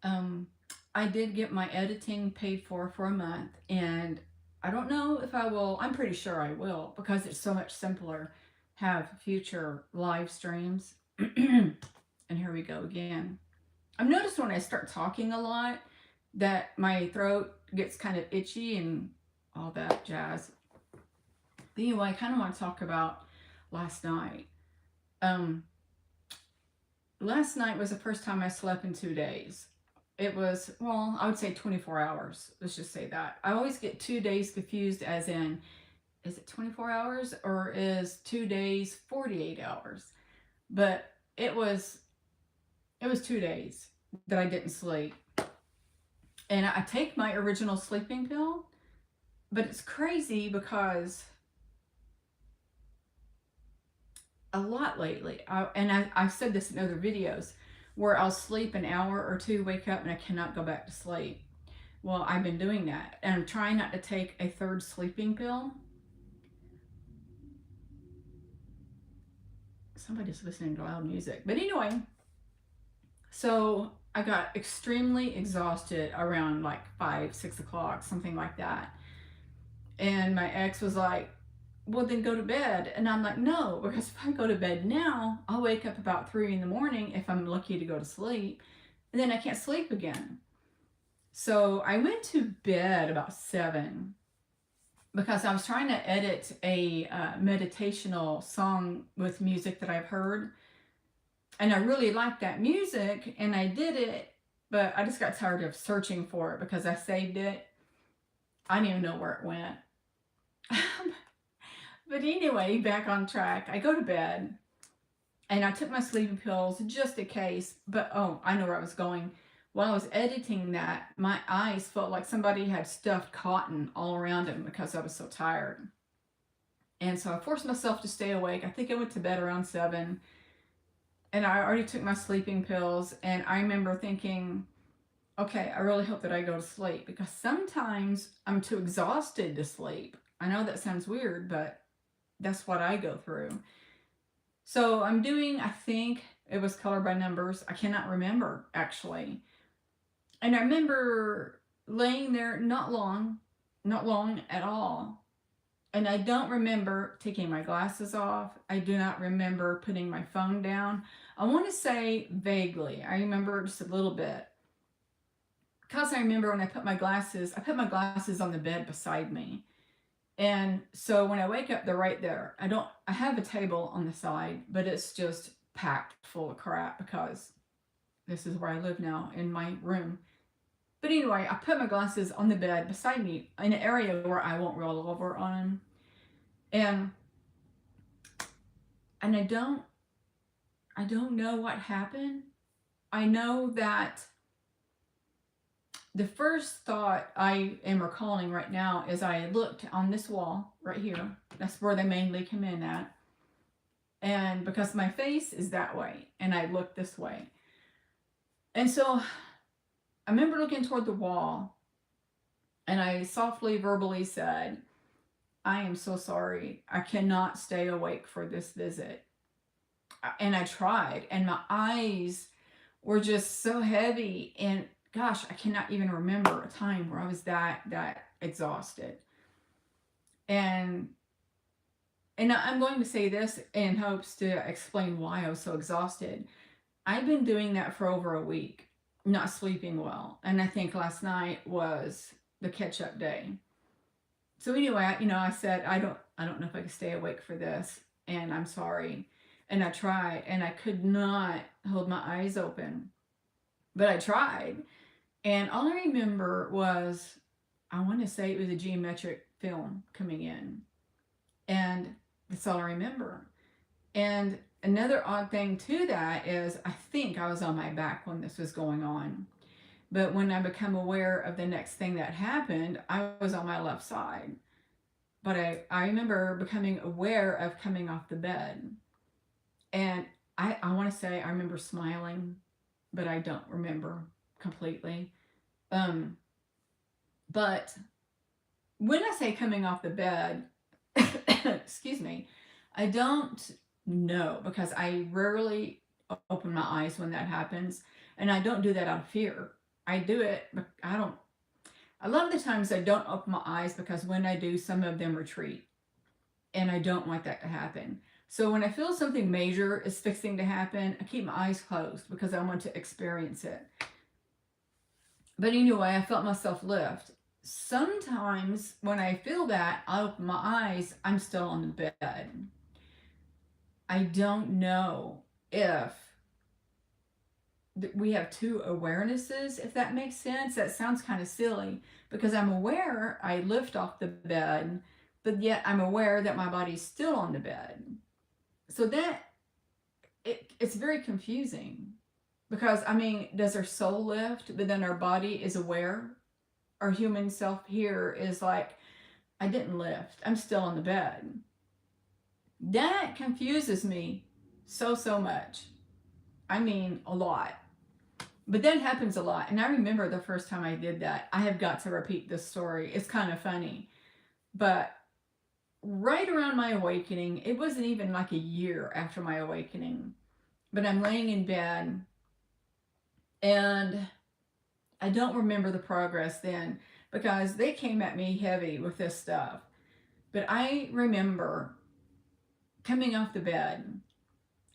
Um, I did get my editing paid for a month, and I don't know if I will. I'm pretty sure I will because it's so much simpler. Have future live streams. And here we go again. I've noticed when I start talking a lot that my throat gets kind of itchy and all that jazz. But anyway, I kind of want to talk about last night. Um, Last night was the first time I slept in 2 days. It was, well, I would say 24 hours. Let's just say that. I always get 2 days confused, as in, is it 24 hours or is 2 days 48 hours? But it was 2 days that I didn't sleep. And I take my original sleeping pill, but it's crazy because a lot lately, I've said this in other videos, where I'll sleep an hour or two, wake up, and I cannot go back to sleep. Well, I've been doing that, and I'm trying not to take a third sleeping pill. Somebody's listening to loud music. But anyway, so I got extremely exhausted around like 5, 6 o'clock, something like that. And my ex was like, well, then go to bed. And I'm like, no, because if I go to bed now, I'll wake up about 3 in the morning if I'm lucky to go to sleep. And then I can't sleep again. So I went to bed about 7 because I was trying to edit a meditational song with music that I've heard. And I really liked that music and I did it, but I just got tired of searching for it because I saved it. I didn't even know where it went. But anyway, back on track. I go to bed and I took my sleeping pills just in case. But oh, I know where I was going. While I was editing that, my eyes felt like somebody had stuffed cotton all around them because I was so tired. And so I forced myself to stay awake. I think I went to bed around 7 and I already took my sleeping pills. And I remember thinking, okay, I really hope that I go to sleep because sometimes I'm too exhausted to sleep. I know that sounds weird, but that's what I go through. So I'm doing, I think it was color by numbers. I cannot remember actually. And I remember laying there not long at all. And I don't remember taking my glasses off. I do not remember putting my phone down. I want to say vaguely. I remember just a little bit. Because I remember when I put my glasses on the bed beside me. And so when I wake up, they're right there. I have a table on the side, but it's just packed full of crap because this is where I live now in my room. But anyway, I put my glasses on the bed beside me in an area where I won't roll over on them. And and I don't know what happened. I know that the first thought I am recalling right now is I looked on this wall right here. That's where they mainly come in at. And because my face is that way, and I looked this way. And so I remember looking toward the wall, and I softly, verbally said, I am so sorry. I cannot stay awake for this visit. And I tried, and my eyes were just so heavy. And gosh, I cannot even remember a time where I was that exhausted. And I'm going to say this in hopes to explain why I was so exhausted. I've been doing that for over a week, not sleeping well. And I think last night was the catch up day. So anyway, I said, I don't know if I can stay awake for this. And I'm sorry. And I tried and I could not hold my eyes open, but I tried. And all I remember was, I want to say it was a geometric film coming in. And that's all I remember. And another odd thing to that is I think I was on my back when this was going on. But when I become aware of the next thing that happened, I was on my left side. But I remember becoming aware of coming off the bed. And I want to say I remember smiling, but I don't remember completely. Um, but when I say coming off the bed, excuse me, I don't know because I rarely open my eyes when that happens. And I don't do that out of fear. I do it, but I don't, a lot of the times I don't open my eyes because when I do, some of them retreat. And I don't want that to happen. So when I feel something major is fixing to happen, I keep my eyes closed because I want to experience it. But anyway, I felt myself lift. Sometimes when I feel that, I open my eyes, I'm still on the bed. I don't know if we have two awarenesses, if that makes sense. That sounds kind of silly because I'm aware I lift off the bed, but yet I'm aware that my body's still on the bed. So that it's very confusing because I mean, does our soul lift, but then our body is aware? Our human self here is like, I didn't lift. I'm still on the bed. That confuses me so much. I mean, a lot. But that happens a lot. And I remember the first time I did that. I have got to repeat this story. It's kind of funny. But right around my awakening, it wasn't even like a year after my awakening, but I'm laying in bed and I don't remember the progress then because they came at me heavy with this stuff. But I remember coming off the bed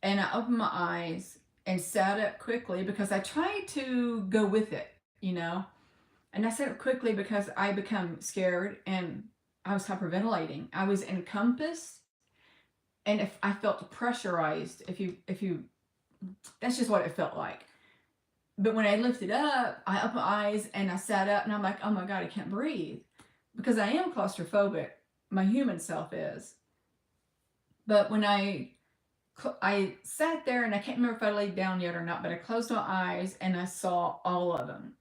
and I opened my eyes and sat up quickly because I tried to go with it, you know? And I sat up quickly because I become scared and I was hyperventilating. I was encompassed and if I felt pressurized, if you that's just what it felt like. But when I lifted up, I opened my eyes and I sat up and I'm like, oh my God, I can't breathe. Because I am claustrophobic. My human self is. But when I sat there and I can't remember if I laid down yet or not, but I closed my eyes and I saw all of them.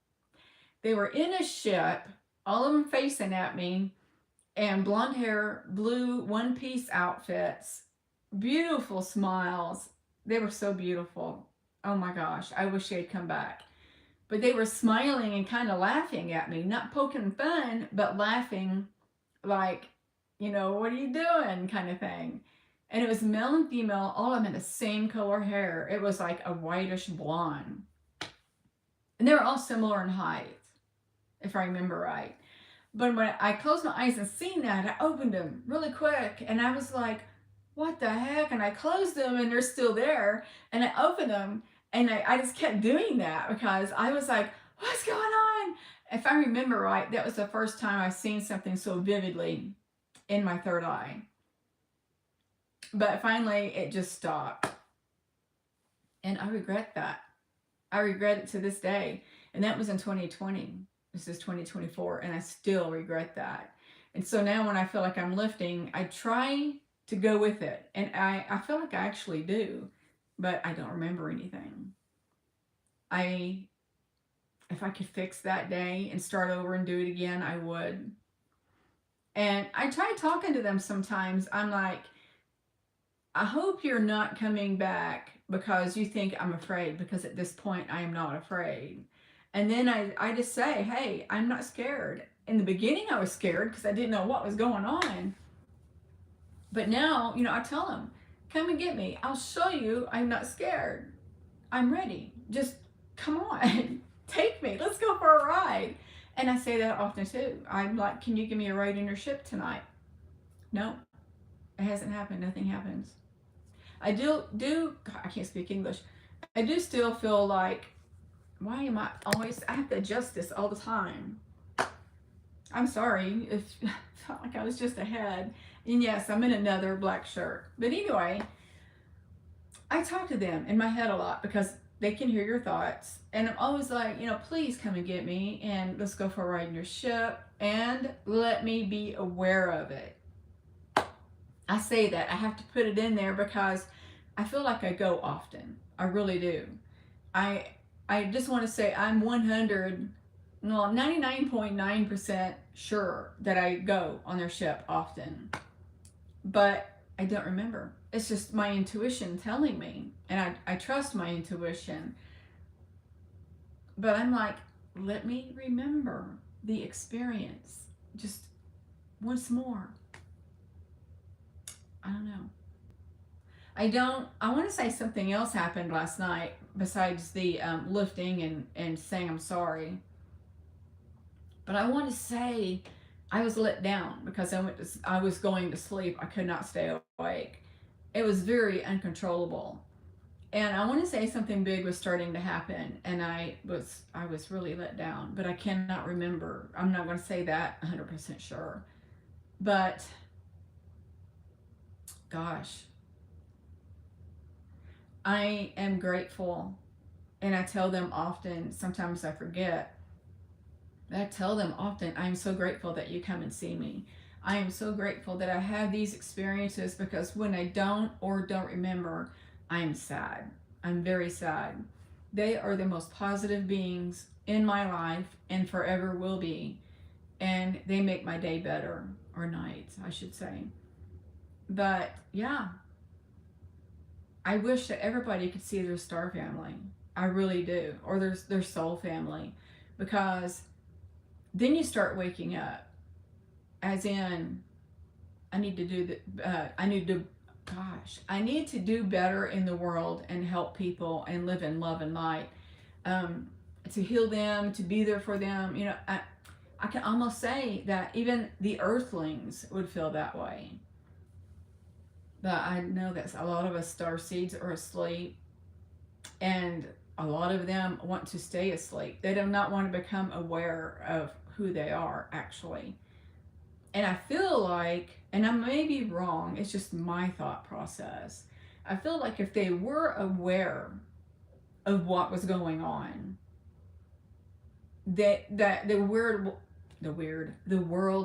They were in a ship, all of them facing at me, and blonde hair, blue one piece outfits, beautiful smiles. They were so beautiful. Oh my gosh, I wish they'd come back. But they were smiling and kind of laughing at me, not poking fun, but laughing like, what are you doing kind of thing. And it was male and female, all of them had the same color hair. It was like a whitish blonde. And they were all similar in height, if I remember right. But when I closed my eyes and seen that, I opened them really quick and I was like, what the heck? And I closed them and they're still there. And I opened them and I just kept doing that because I was like, what's going on? If I remember right, that was the first time I've seen something so vividly in my third eye. But finally, it just stopped. And I regret that. I regret it to this day. And that was in 2020. This is 2024, and I still regret that. And so now when I feel like I'm lifting, I try to go with it. And I feel like I actually do, but I don't remember anything. If I could fix that day and start over and do it again, I would. And I try talking to them sometimes. I'm like, I hope you're not coming back because you think I'm afraid, because at this point I am not afraid. And then I just say, hey, I'm not scared. In the beginning, I was scared because I didn't know what was going on. But now, I tell them, come and get me. I'll show you I'm not scared. I'm ready. Just come on. Take me. Let's go for a ride. And I say that often too. I'm like, can you give me a ride in your ship tonight? No, it hasn't happened. Nothing happens. I I can't speak English. I do still feel like, why am I have to adjust this all the time. I'm sorry if I felt like I was just ahead. And yes, I'm in another black shirt. But anyway, I talk to them in my head a lot because they can hear your thoughts. And I'm always like, please come and get me and let's go for a ride in your ship and let me be aware of it. I say that. I have to put it in there because I feel like I go often. I really do. I just want to say I'm 99.9% sure that I go on their ship often. But I don't remember. It's just my intuition telling me. And I trust my intuition. But I'm like, let me remember the experience just once more. I don't know. I want to say something else happened last night besides the lifting and saying I'm sorry. But I want to say I was let down because I was going to sleep. I could not stay awake. It was very uncontrollable. And I want to say something big was starting to happen, and I was really let down, but I cannot remember. I'm not going to say that 100% sure. But gosh, I am grateful, and I tell them often, sometimes I forget. I tell them often, I am so grateful that you come and see me. I am so grateful that I have these experiences, because when I don't remember, I am sad. I'm very sad. They are the most positive beings in my life and forever will be. And they make my day better, or night, I should say. But yeah, I wish that everybody could see their star family. I really do. Or their soul family. Because then you start waking up. As in, I need to do the, I need to do better in the world and help people and live in love and light. Um, to heal them, to be there for them. I can almost say that even the earthlings would feel that way. But I know that a lot of us star seeds are asleep, and a lot of them want to stay asleep. They do not want to become aware of who they are actually. And I feel like, and I may be wrong, it's just my thought process. I feel like if they were aware of what was going on, that the world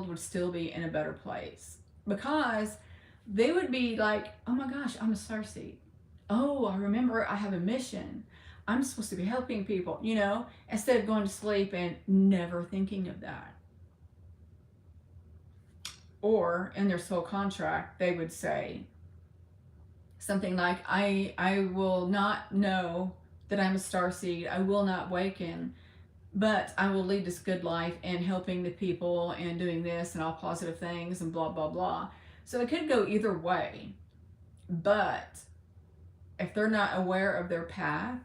would still be in a better place, because they would be like, oh my gosh, I'm a starseed. Oh, I remember I have a mission. I'm supposed to be helping people, instead of going to sleep and never thinking of that. Or in their soul contract, they would say something like, I will not know that I'm a starseed. I will not waken, but I will lead this good life and helping the people and doing this and all positive things and blah, blah, blah. So it could go either way. But if they're not aware of their path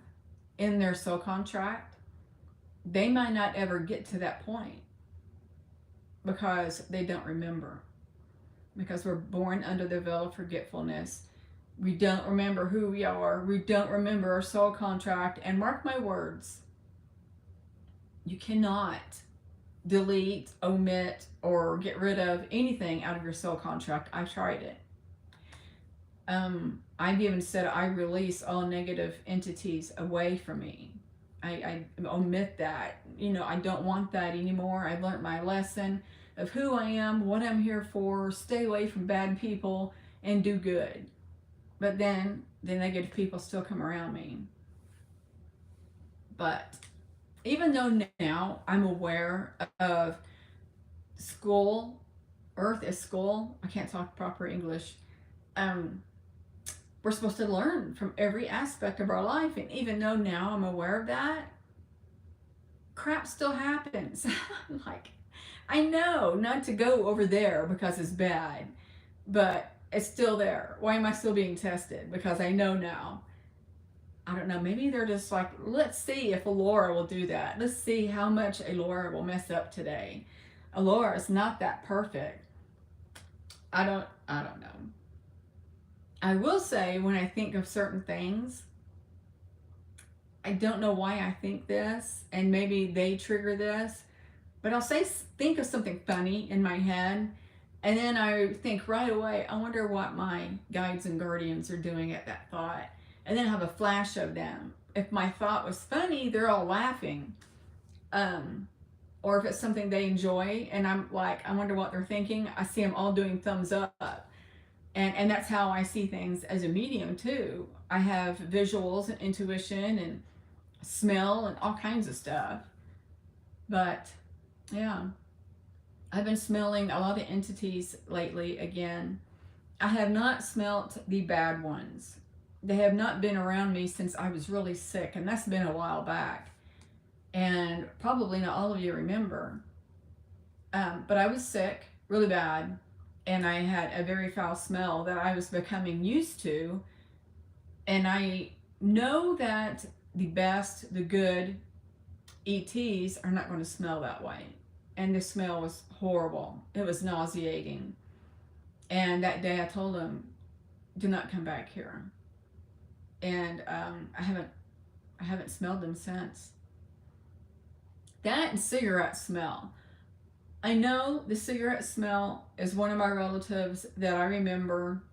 in their soul contract, they might not ever get to that point because they don't remember. Because we're born under the veil of forgetfulness. We don't remember who we are. We don't remember our soul contract. And mark my words, you cannot delete, omit, or get rid of anything out of your soul contract. I've tried it. I've even said I release all negative entities away from me. I omit that. I don't want that anymore. I've learned my lesson of who I am, what I'm here for, stay away from bad people, and do good. But then the negative people still come around me. But even though now I'm aware of school, Earth is school, I can't talk proper English, we're supposed to learn from every aspect of our life. And even though now I'm aware of that, crap still happens. Like, I know not to go over there because it's bad, but it's still there. Why am I still being tested? Because I know now. I don't know, maybe they're just like, let's see if Alora will do that. Let's see how much Alora will mess up today. Alora is not that perfect. I don't know. I will say, when I think of certain things, I don't know why I think this, and maybe they trigger this, but I'll think of something funny in my head, and then I think right away, I wonder what my guides and guardians are doing at that thought. And then I have a flash of them. If my thought was funny, they're all laughing. Or if it's something they enjoy, and I'm like, I wonder what they're thinking, I see them all doing thumbs up. And that's how I see things as a medium too. I have visuals and intuition and smell and all kinds of stuff. But yeah, I've been smelling a lot of entities lately again. I have not smelt the bad ones. They have not been around me since I was really sick, and that's been a while back. And probably not all of you remember. But I was sick, really bad, and I had a very foul smell that I was becoming used to. And I know that the best, the good ETs are not going to smell that way. And the smell was horrible. It was nauseating. And that day I told him, do not come back here. And I haven't smelled them since. That and cigarette smell. I know the cigarette smell is one of my relatives that I remember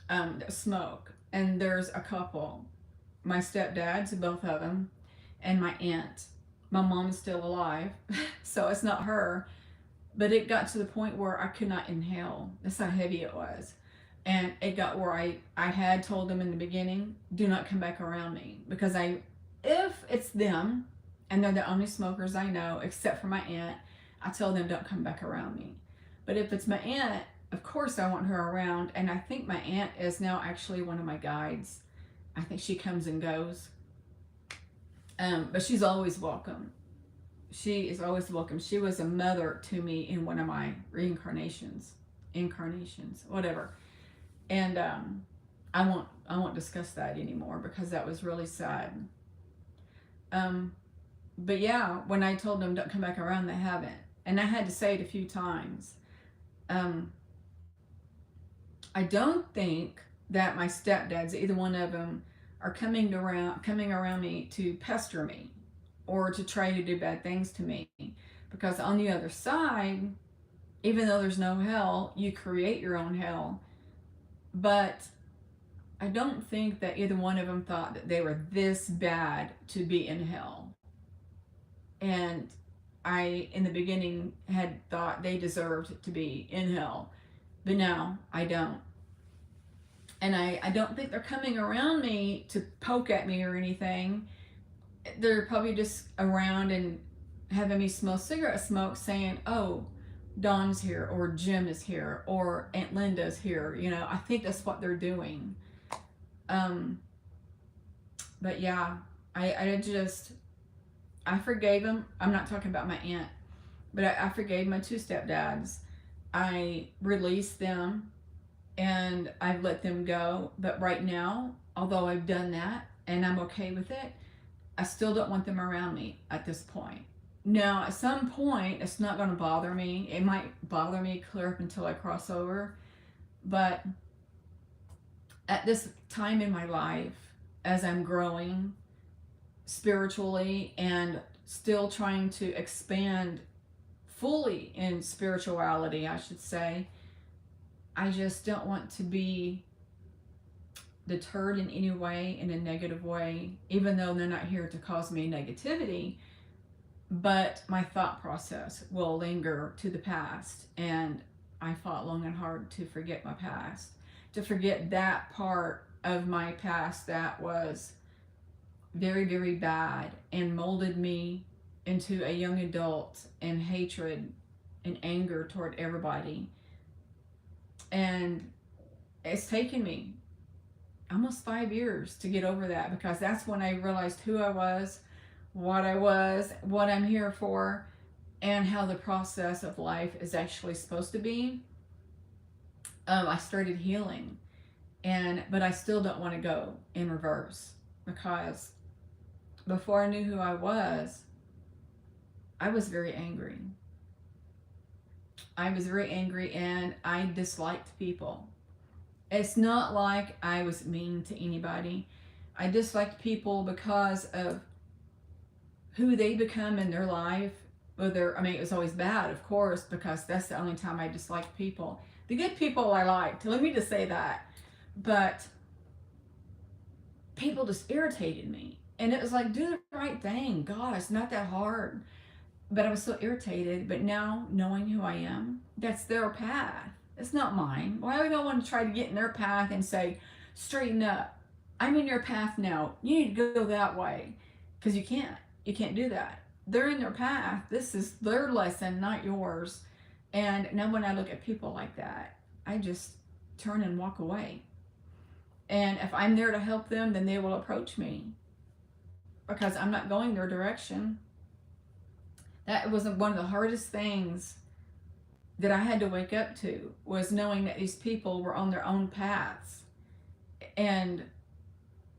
that smoke. And there's a couple. My stepdads, both of them, and my aunt. My mom is still alive, so it's not her. But it got to the point where I could not inhale. That's how heavy it was. And it got where I had told them in the beginning, do not come back around me. Because if it's them, and they're the only smokers I know, except for my aunt, I tell them don't come back around me. But if it's my aunt, of course I want her around. And I think my aunt is now actually one of my guides. I think she comes and goes. But she's always welcome. She is always welcome. She was a mother to me in one of my incarnations, whatever. And I won't discuss that anymore because that was really sad. But yeah, when I told them don't come back around, they haven't, and I had to say it a few times. I don't think that my stepdads, either one of them, are coming around me to pester me or to try to do bad things to me. Because on the other side, even though there's no hell, you create your own hell. But I don't think that either one of them thought that they were this bad to be in hell. And I, in the beginning, had thought they deserved to be in hell. But now I don't. And I don't think they're coming around me to poke at me or anything. They're probably just around and having me smell cigarette smoke, saying, oh, Dawn's here, or Jim is here, or Aunt Linda's here. You know, I think that's what they're doing. But yeah, I forgave them. I'm not talking about my aunt, but I forgave my two stepdads. I released them and I've let them go. But right now, although I've done that and I'm okay with it, I still don't want them around me at this point. Now, at some point, it's not going to bother me. It might bother me clear up until I cross over. But at this time in my life, as I'm growing spiritually and still trying to expand fully in spirituality, I should say, I just don't want to be deterred in any way, in a negative way, even though they're not here to cause me negativity. But my thought process will linger to the past, and I fought long and hard to forget my past, to forget that part of my past that was very, very bad and molded me into a young adult in hatred and anger toward everybody. And it's taken me almost 5 years to get over that, because that's when I realized who I was, what I'm here for, and how the process of life is actually supposed to be. I started healing, but I still don't want to go in reverse, because before I knew who I was very angry. I was very angry and I disliked people. It's not like I was mean to anybody. I disliked people because of who they become in their life. It was always bad, of course, because that's the only time I disliked people. The good people I liked, let me just say that. But people just irritated me. And it was like, do the right thing. God, it's not that hard. But I was so irritated. But now, knowing who I am, that's their path. It's not mine. Why would I want to try to get in their path and say, straighten up? I'm in your path now. You need to go that way. Because you can't. You can't do that. They're in their path. This is their lesson, not yours. And now when I look at people like that, I just turn and walk away. And if I'm there to help them, then they will approach me, because I'm not going their direction. That was one of the hardest things that I had to wake up to, was knowing that these people were on their own paths and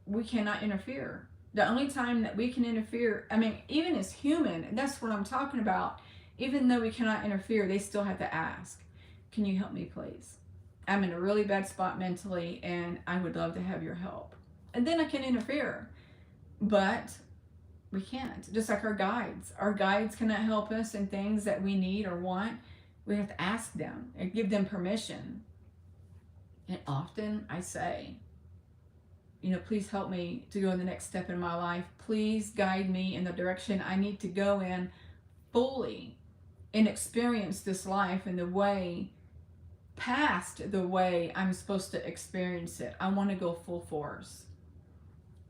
we cannot interfere. The only time that we can interfere, I mean, even as human, and that's what I'm talking about, even though we cannot interfere, they still have to ask, can you help me, please? I'm in a really bad spot mentally, and I would love to have your help. And then I can interfere. But we can't. Just like our guides. Our guides cannot help us in things that we need or want. We have to ask them and give them permission. And often I say, please help me to go in the next step in my life. Please guide me in the direction I need to go in fully and experience this life in the way, past the way I'm supposed to experience it. I want to go full force.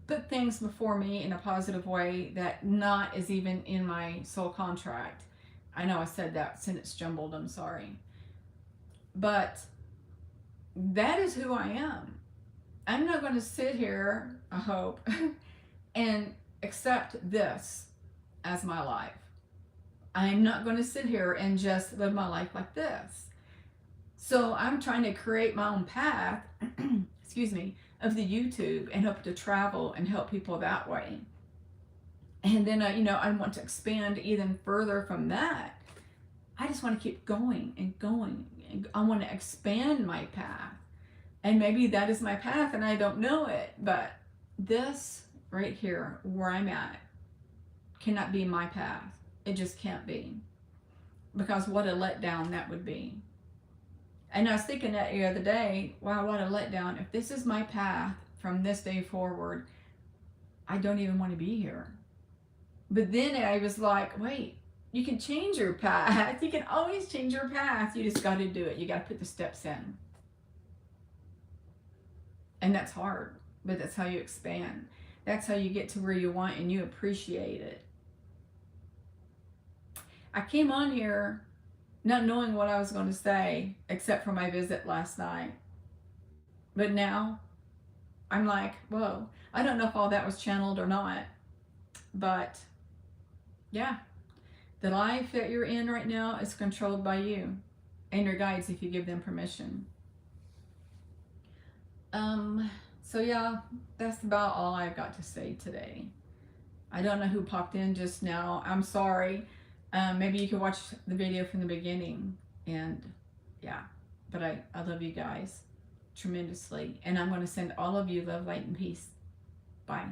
Put things before me in a positive way that not is even in my soul contract. I know I said that sentence jumbled, I'm sorry. But that is who I am. I'm not going to sit here, I hope, and accept this as my life. I'm not going to sit here and just live my life like this. So I'm trying to create my own path, excuse me, of the YouTube and hope to travel and help people that way. And then, I want to expand even further from that. I just want to keep going and going. I want to expand my path. And maybe that is my path and I don't know it. But this right here, where I'm at, cannot be my path. It just can't be. Because what a letdown that would be. And I was thinking that the other day, wow, what a letdown. If this is my path from this day forward, I don't even want to be here. But then I was like, wait, you can change your path. You can always change your path. You just got to do it. You got to put the steps in. And that's hard, but that's how you expand. That's how you get to where you want and you appreciate it. I came on here not knowing what I was going to say, except for my visit last night. But now, I'm like, whoa, I don't know if all that was channeled or not. But, yeah, the life that you're in right now is controlled by you and your guides if you give them permission. So yeah, that's about all I've got to say today. I don't know who popped in just now. I'm sorry. Maybe you could watch the video from the beginning. And yeah, but I love you guys tremendously. And I'm going to send all of you love, light, and peace. Bye.